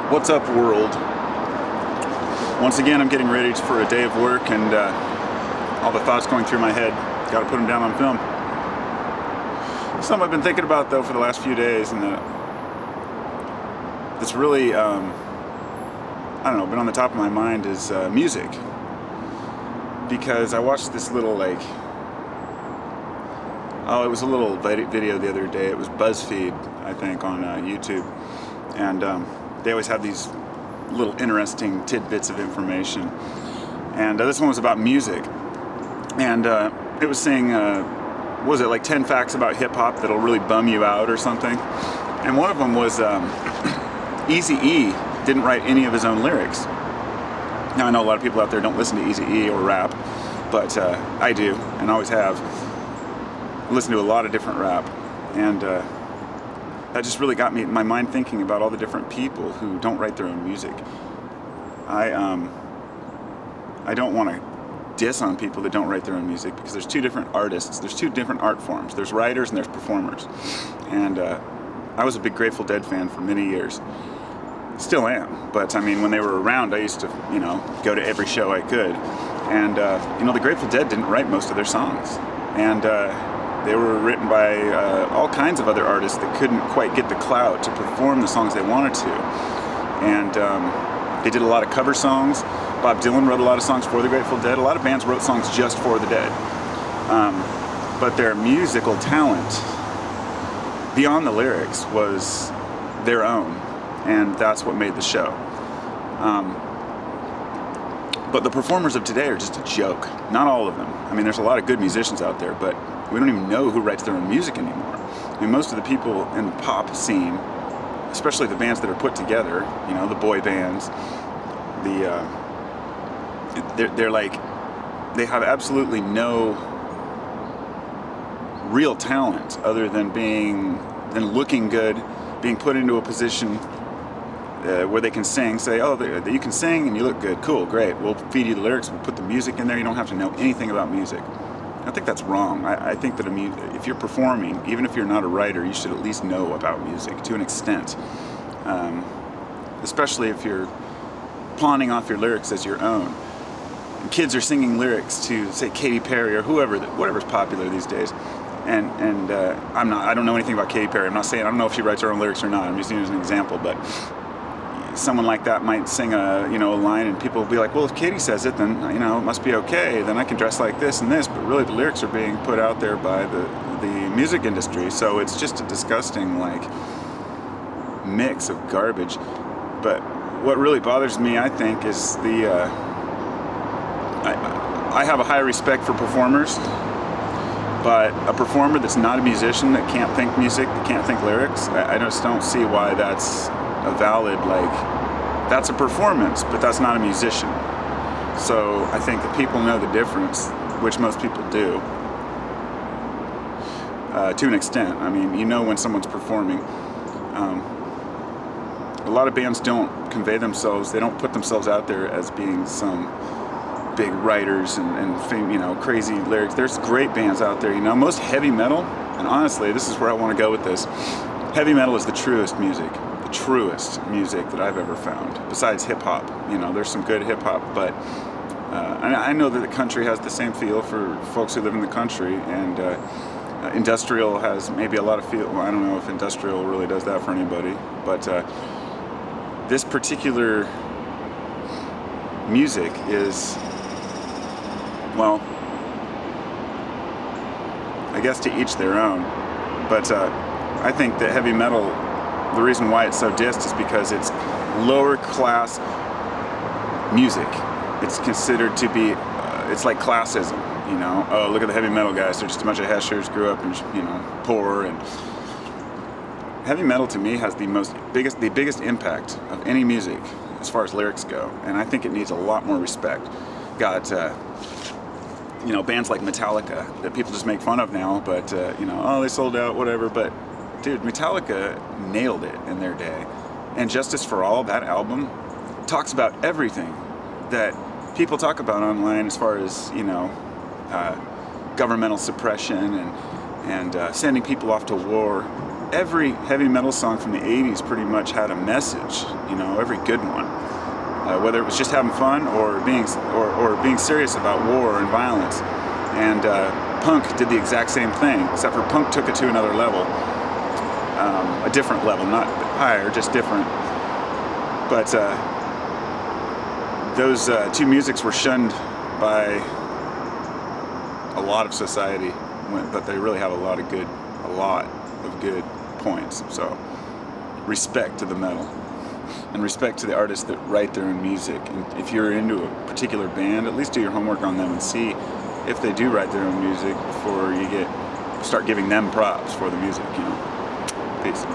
What's up, world? Once again, I'm getting ready for a day of work, and all the thoughts going through my head, got to put them down on film. Something I've been thinking about, though, for the last few days, and that's really, I don't know, been on the top of my mind is music. Because I watched this little, it was a little video the other day. It was BuzzFeed, I think, on YouTube. And they always have these little interesting tidbits of information. And this one was about music. And it was saying, what was it, like 10 facts about hip-hop that'll really bum you out or something? And one of them was Eazy-E didn't write any of his own lyrics. Now, I know a lot of people out there don't listen to Eazy-E or rap, but I do, and always have. I listen to a lot of different rap, and that just really got my mind thinking about all the different people who don't write their own music. I don't want to diss on people that don't write their own music, because there's two different artists, there's two different art forms. There's writers and there's performers. And I was a big Grateful Dead fan for many years. Still am, but I mean, when they were around, I used to, go to every show I could. And, the Grateful Dead didn't write most of their songs. And they were written by all kinds of other artists that couldn't quite get the clout to perform the songs they wanted to. And they did a lot of cover songs. Bob Dylan wrote a lot of songs for the Grateful Dead. A lot of bands wrote songs just for the Dead. But their musical talent, beyond the lyrics, was their own. And that's what made the show. But the performers of today are just a joke. Not all of them. I mean, there's a lot of good musicians out there, but we don't even know who writes their own music anymore. I mean, most of the people in the pop scene, especially the bands that are put together, the boy bands, they have absolutely no real talent other than looking good, being put into a position where they can sing, say, oh, you can sing and you look good, cool, great, we'll feed you the lyrics, we'll put the music in there, you don't have to know anything about music. I think that's wrong. I think that if you're performing, even if you're not a writer, you should at least know about music to an extent, especially if you're pawning off your lyrics as your own. And kids are singing lyrics to, say, Katy Perry or whatever's popular these days. And I don't know anything about Katy Perry. I don't know if she writes her own lyrics or not. I'm just using it as an example, but someone like that might sing a line, and people will be like, well, if Katy says it, then it must be okay. Then I can dress like this and this. But really, the lyrics are being put out there by the music industry. So it's just a disgusting mix of garbage. But what really bothers me, I think, is I have a high respect for performers. But a performer that's not a musician, that can't think music, that can't think lyrics, I just don't see why that's a valid, that's a performance, but that's not a musician. So I think that people know the difference, which most people do, to an extent. I mean, when someone's performing. A lot of bands don't convey themselves, they don't put themselves out there as being some big writers and crazy lyrics. There's great bands out there, most heavy metal, and honestly, this is where I want to go with this. Heavy metal is the truest music that I've ever found, besides hip-hop. There's some good hip-hop, but I know that the country has the same feel for folks who live in the country, and industrial has maybe a lot of feel. Well, I don't know if industrial really does that for anybody, but this particular music is, well, I guess to each their own, but I think that heavy metal, the reason why it's so dissed is because it's lower class music. It's considered to be, it's like classism, oh, look at the heavy metal guys, they're just a bunch of heshers, grew up and, poor. And heavy metal to me has the biggest impact of any music as far as lyrics go, and I think it needs a lot more respect. Got bands like Metallica that people just make fun of now, but oh, they sold out, whatever. But dude, Metallica nailed it in their day, and Justice for All, that album, talks about everything that people talk about online as far as governmental suppression and sending people off to war. every heavy metal song from the 80s pretty much had a message, you know, every good one. Whether it was just having fun or being serious about war and violence. And punk did the exact same thing, except for punk took it to another level. A different level, not higher, just different. But those two musics were shunned by a lot of society, but they really have a lot of good points. So respect to the metal, and respect to the artists that write their own music. And if you're into a particular band, at least do your homework on them and see if they do write their own music before you start giving them props for the music, you know. Peace.